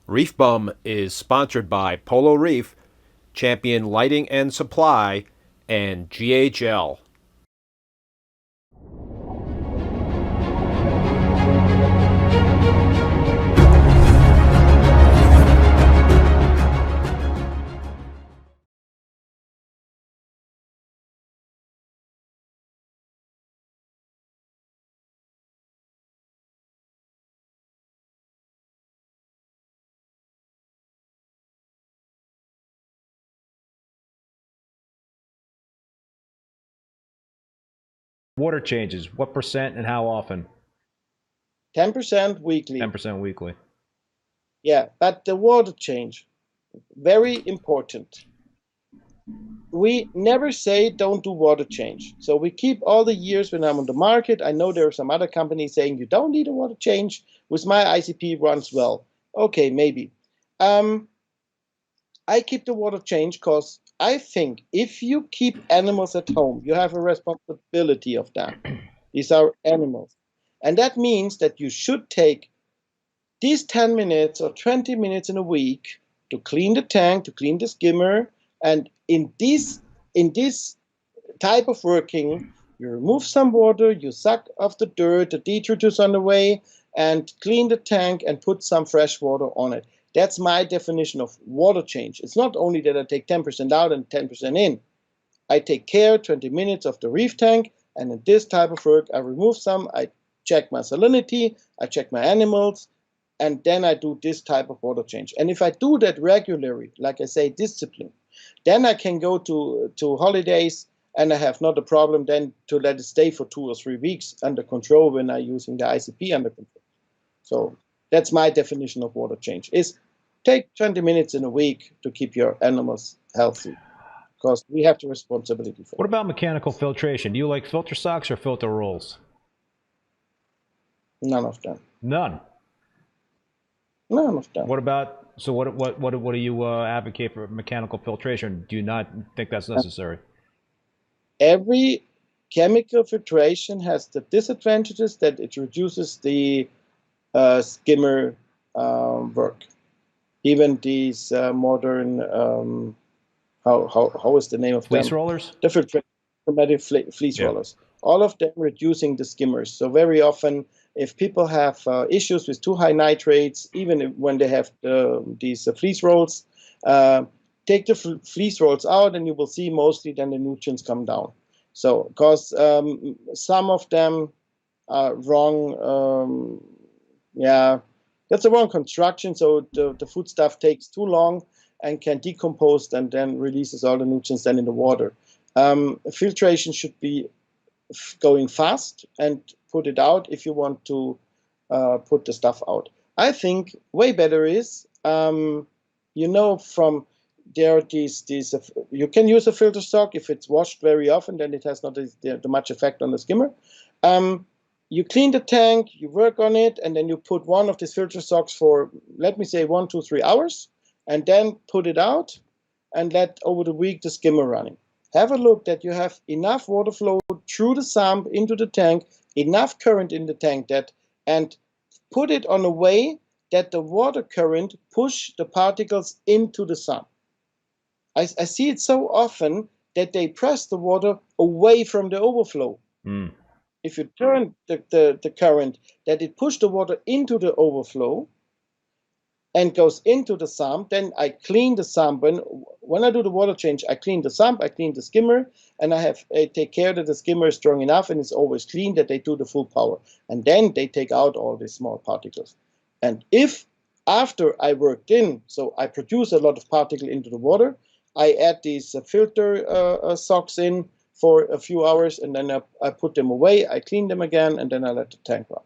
ReefBum is sponsored by Polo Reef, Champion Lighting and Supply, and GHL. Water changes, what percent and how often? 10% weekly. 10% weekly. Yeah, but the water change, very important. We never say don't do water change. So we keep all the years when I'm on the market. I know there are some other companies saying you don't need a water change. With my ICP runs well. Okay, maybe. I keep the water change because I think if you keep animals at home, you have a responsibility of them. These are animals. And that means that you should take these 10 minutes or 20 minutes in a week to clean the tank, to clean the skimmer. And in this type of working, you remove some water, you suck off the dirt, the detritus on the way, and clean the tank and put some fresh water on it. That's my definition of water change. It's not only that I take 10% out and 10% in. I take care 20 minutes of the reef tank, and in this type of work, I remove some, I check my salinity, I check my animals, and then I do this type of water change. And if I do that regularly, like I say, discipline, then I can go to holidays and I have not a problem then to let it stay for 2 or 3 weeks under control when I'm using the ICP under control. So that's my definition of water change, is take 20 minutes in a week to keep your animals healthy, because we have the responsibility for it. What about mechanical filtration? Do you like filter socks or filter rolls? None of them. None. None of them. What about, so what do you advocate for mechanical filtration? Do you not think that's necessary? Every chemical filtration has the disadvantages that it reduces the skimmer work. Even these modern, how is the name of fleece them? rollers? The filtration fleece rollers. All of them reducing the skimmers. So very often, if people have issues with too high nitrates, even when they have these fleece rolls, take the fleece rolls out and you will see mostly then the nutrients come down. So, because some of them are wrong, that's a wrong construction. So the food stuff takes too long and can decompose and then releases all the nutrients then in the water. Filtration should be going fast and put it out if you want to put the stuff out. I think way better is, from there are these you can use a filter stock if it's washed very often, then it has not the much effect on the skimmer. You clean the tank, you work on it, and then you put one of these filter stocks for, let me say, 1, 2, 3 hours, and then put it out and let over the week the skimmer running. Have a look that you have enough water flow through the sump into the tank, enough current in the tank, and put it on a way that the water current push the particles into the sump. I see it so often that they press the water away from the overflow. If you turn the current, that it push the water into the overflow and goes into the sump, then I clean the sump. When I do the water change, I clean the sump, I clean the skimmer, and I take care that the skimmer is strong enough and it's always clean, that they do the full power. And then they take out all these small particles. And if after I worked in, so I produce a lot of particle into the water, I add these filter socks in for a few hours, and then I put them away, I clean them again, and then I let the tank run.